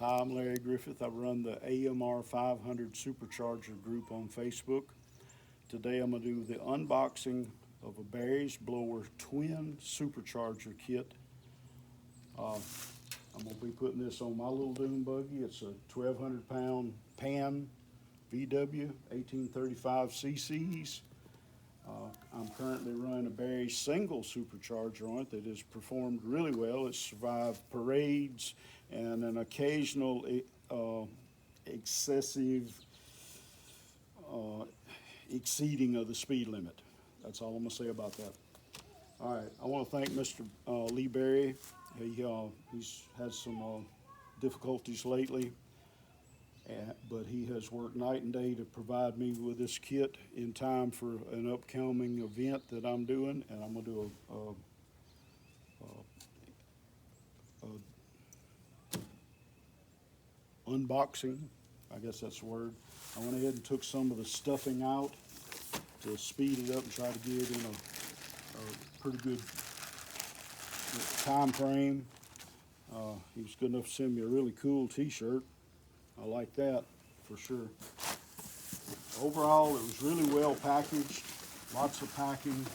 Hi, I'm Larry Griffith. I run the AMR 500 Supercharger group on Facebook. Today I'm going to do the unboxing of a Barry's Blower Twin Supercharger kit. I'm going to be putting this on my little dune buggy. It's a 1,200 pound Pan VW 1835 cc's. I'm currently running a Barry's single supercharger on it that has performed really well. It's survived parades and an occasional excessive exceeding of the speed limit. That's all I'm going to say about that. All right, I want to thank Mr. Lee Berry. He's had some difficulties lately, but he has worked night and day to provide me with this kit in time for an upcoming event that I'm doing, and I'm going to do a unboxing. I guess that's the word. I went ahead and took some of the stuffing out to speed it up and try to get it in a pretty good time frame. He was good enough to send me a really cool t-shirt. I like that for sure. Overall, it was really well packaged, lots of packing.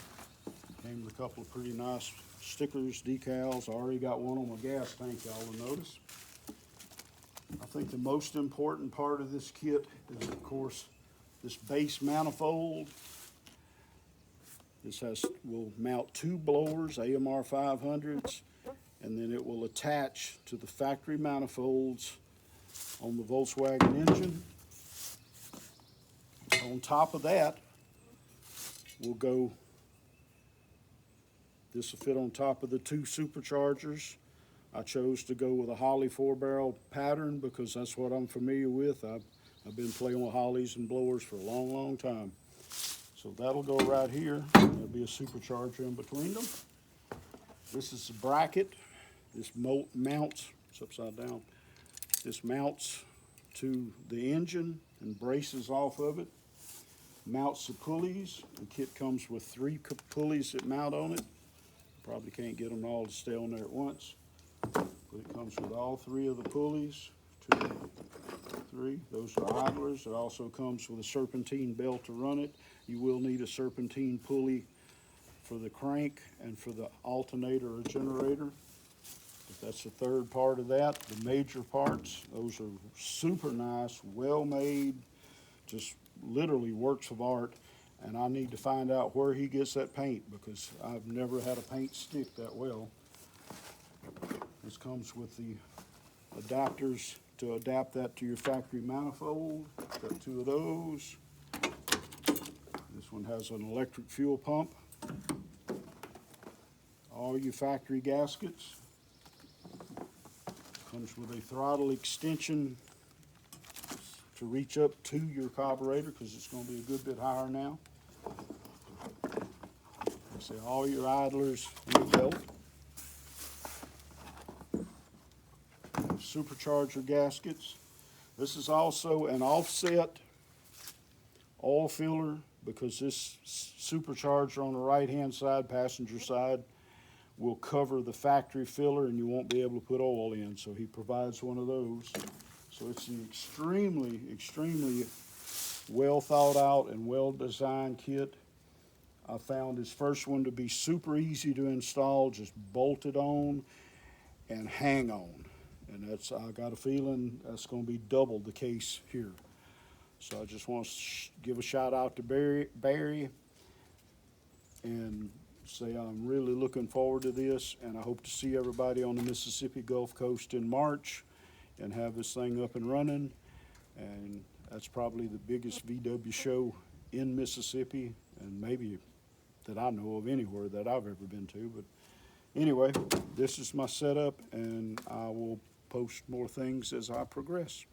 Came with a couple of pretty nice stickers, decals. I already got one on my gas tank, y'all will notice. I think the most important part of this kit is, of course, this base manifold. This will mount two blowers, AMR 500s, and then it will attach to the factory manifolds on the Volkswagen engine. On top of that, we'll go, this will fit on top of the two superchargers. I chose to go with a Holley 4-barrel pattern because that's what I'm familiar with. I've been playing with Holleys and blowers for a long, long time. So that'll go right here. There'll be a supercharger in between them. This is the bracket. This mounts, it's upside down. This mounts to the engine and braces off of it. Mounts the pulleys. The kit comes with 3 pulleys that mount on it. Probably can't get them all to stay on there at once. But it comes with all 3 of the pulleys. 2, 3. Those are idlers. It also comes with a serpentine belt to run it. You will need a serpentine pulley for the crank and for the alternator or generator. But that's the third part of that. The major parts, those are super nice, well made, just literally works of art. And I need to find out where he gets that paint because I've never had a paint stick that well. This comes with the adapters to adapt that to your factory manifold. Got 2 of those. This one has an electric fuel pump. All your factory gaskets. Comes with a throttle extension to reach up to your carburetor because it's going to be a good bit higher now. See all your idlers in the belt. Supercharger gaskets. This is also an offset oil filler because this supercharger on the right hand side, passenger side, will cover the factory filler and you won't be able to put oil in. So he provides one of those. So it's an extremely, extremely well thought out and well designed kit. I found this first one to be super easy to install, just bolt it on and hang on. And I got a feeling that's going to be double the case here. So I just want to give a shout out to Barry and say I'm really looking forward to this, and I hope to see everybody on the Mississippi Gulf Coast in March and have this thing up and running. And that's probably the biggest VW show in Mississippi, and maybe that I know of anywhere that I've ever been to. But anyway, this is my setup, and I will post more things as I progress.